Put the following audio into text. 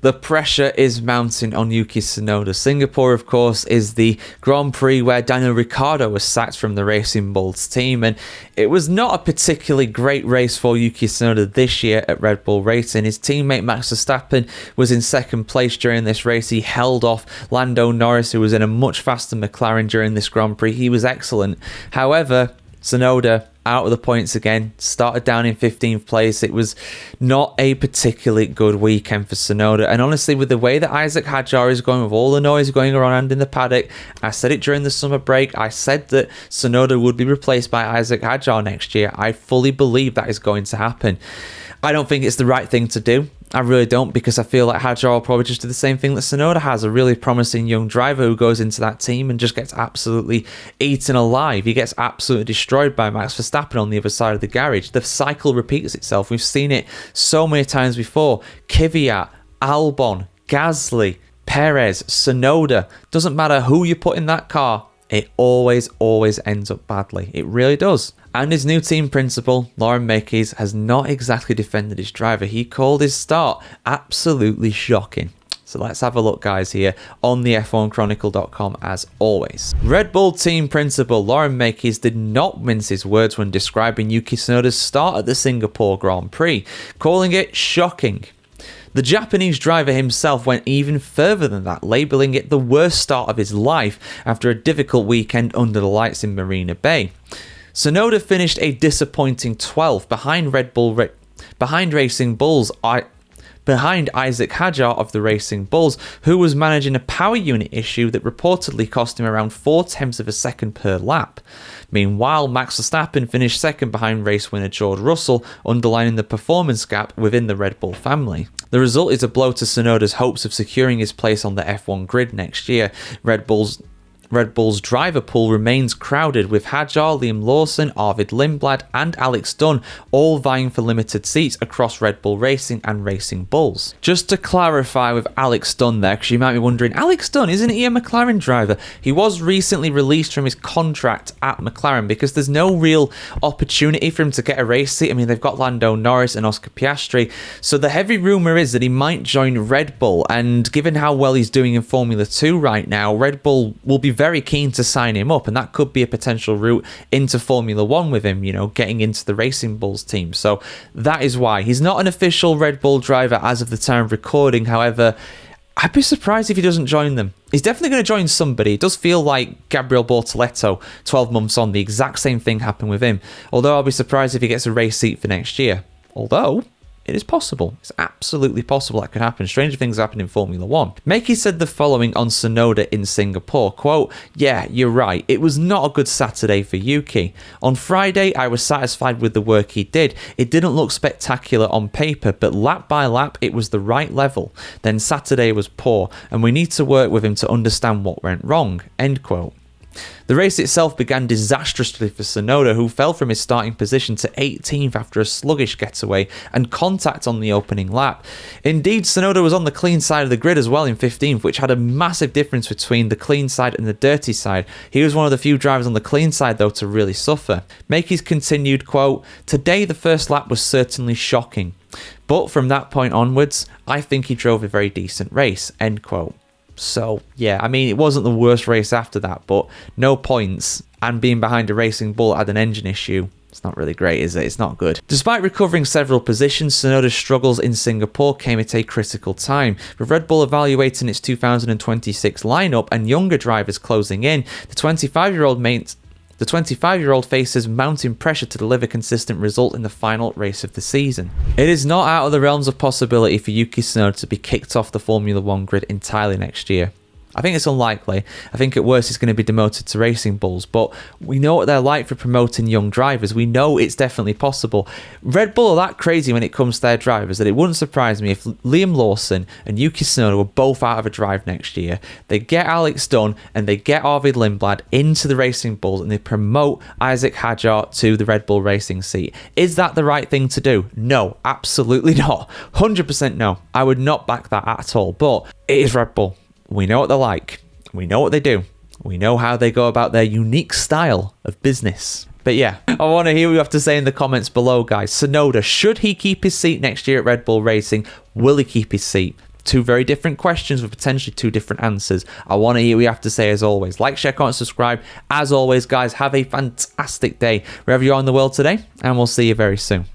The pressure is mounting on Yuki Tsunoda. Singapore, of course, is the Grand Prix where Daniel Ricciardo was sacked from the Racing Bulls team, and it was not a particularly great race for Yuki Tsunoda this year at Red Bull Racing. His teammate Max Verstappen was in second place during this race. He held off Lando Norris, who was in a much faster McLaren during this Grand Prix. He was excellent. However, Tsunoda out of the points again, started down in 15th place. It was not a particularly good weekend for Tsunoda, and honestly, with the way that Isaac Hadjar is going, with all the noise going around in the paddock, I said it during the summer break, I said that Tsunoda would be replaced by Isaac Hadjar next year. I fully believe that is going to happen. I don't think it's the right thing to do. I really don't, because I feel like Hadjar will probably just do the same thing that Tsunoda has, a really promising young driver who goes into that team and just gets absolutely eaten alive. He gets absolutely destroyed by Max Verstappen on the other side of the garage. The cycle repeats itself. We've seen it so many times before. Kvyat, Albon, Gasly, Perez, Tsunoda. Doesn't matter who you put in that car, it always ends up badly. It really does. And his new team principal, Laurent Mekies, has not exactly defended his driver. He called his start absolutely shocking. So let's have a look, guys, here on the F1Chronicle.com as always. Red Bull team principal Laurent Mekies did not mince his words when describing Yuki Tsunoda's start at the Singapore Grand Prix, calling it shocking. The Japanese driver himself went even further than that, labelling it the worst start of his life after a difficult weekend under the lights in Marina Bay. Tsunoda finished a disappointing 12th behind behind Isaac Hadjar of the Racing Bulls, who was managing a power unit issue that reportedly cost him around 0.4 of a second per lap. Meanwhile, Max Verstappen finished second behind race winner George Russell, underlining the performance gap within the Red Bull family. The result is a blow to Tsunoda's hopes of securing his place on the F1 grid next year. Red Bull's driver pool remains crowded, with Hadjar, Liam Lawson, Arvid Lindblad and Alex Dunn all vying for limited seats across Red Bull Racing and Racing Bulls. Just to clarify with Alex Dunn there, because you might be wondering, Alex Dunn, isn't he a McLaren driver? He was recently released from his contract at McLaren because there's no real opportunity for him to get a race seat. I mean, they've got Lando Norris and Oscar Piastri, so the heavy rumour is that he might join Red Bull, and given how well he's doing in Formula 2 right now, Red Bull will be very keen to sign him up, and that could be a potential route into Formula 1 with him, you know, getting into the Racing Bulls team. So that is why. He's not an official Red Bull driver as of the time of recording. However, I'd be surprised if he doesn't join them. He's definitely going to join somebody. It does feel like Gabriel Bortoleto, 12 months on, the exact same thing happened with him. Although I'll be surprised if he gets a race seat for next year. Although it is possible. It's absolutely possible that could happen. Stranger things happen in Formula 1. Mekies said the following on Tsunoda in Singapore, quote, "Yeah, you're right. It was not a good Saturday for Yuki. On Friday, I was satisfied with the work he did. It didn't look spectacular on paper, but lap by lap, it was the right level. Then Saturday was poor, and we need to work with him to understand what went wrong." End quote. The race itself began disastrously for Tsunoda, who fell from his starting position to 18th after a sluggish getaway and contact on the opening lap. Indeed, Tsunoda was on the clean side of the grid as well in 15th, which had a massive difference between the clean side and the dirty side. He was one of the few drivers on the clean side, though, to really suffer. Mekies continued, quote, "Today the first lap was certainly shocking, but from that point onwards, I think he drove a very decent race," end quote. So, yeah, I mean, it wasn't the worst race after that, but no points, and being behind a Racing Bull had an engine issue. It's not really great, is it? It's not good. Despite recovering several positions, Tsunoda's struggles in Singapore came at a critical time. With Red Bull evaluating its 2026 lineup and younger drivers closing in, the 25-year-old faces mounting pressure to deliver consistent result in the final race of the season. It is not out of the realms of possibility for Yuki Tsunoda to be kicked off the Formula 1 grid entirely next year. I think it's unlikely. I think at worst he's going to be demoted to Racing Bulls, but we know what they're like for promoting young drivers. We know it's definitely possible. Red Bull are that crazy when it comes to their drivers that it wouldn't surprise me if Liam Lawson and Yuki Tsunoda were both out of a drive next year. They get Alex Dunn and they get Arvid Lindblad into the Racing Bulls and they promote Isaac Hadjar to the Red Bull Racing seat. Is that the right thing to do? No, absolutely not. 100% no. I would not back that at all, but it is Red Bull. We know what they're like. We know what they do. We know how they go about their unique style of business. But yeah, I want to hear what you have to say in the comments below, guys. Tsunoda, should he keep his seat next year at Red Bull Racing? Will he keep his seat? two very different questions with potentially two different answers. I want to hear what you have to say as always. Like, share, comment, subscribe. As always, guys, have a fantastic day wherever you are in the world today, and we'll see you very soon.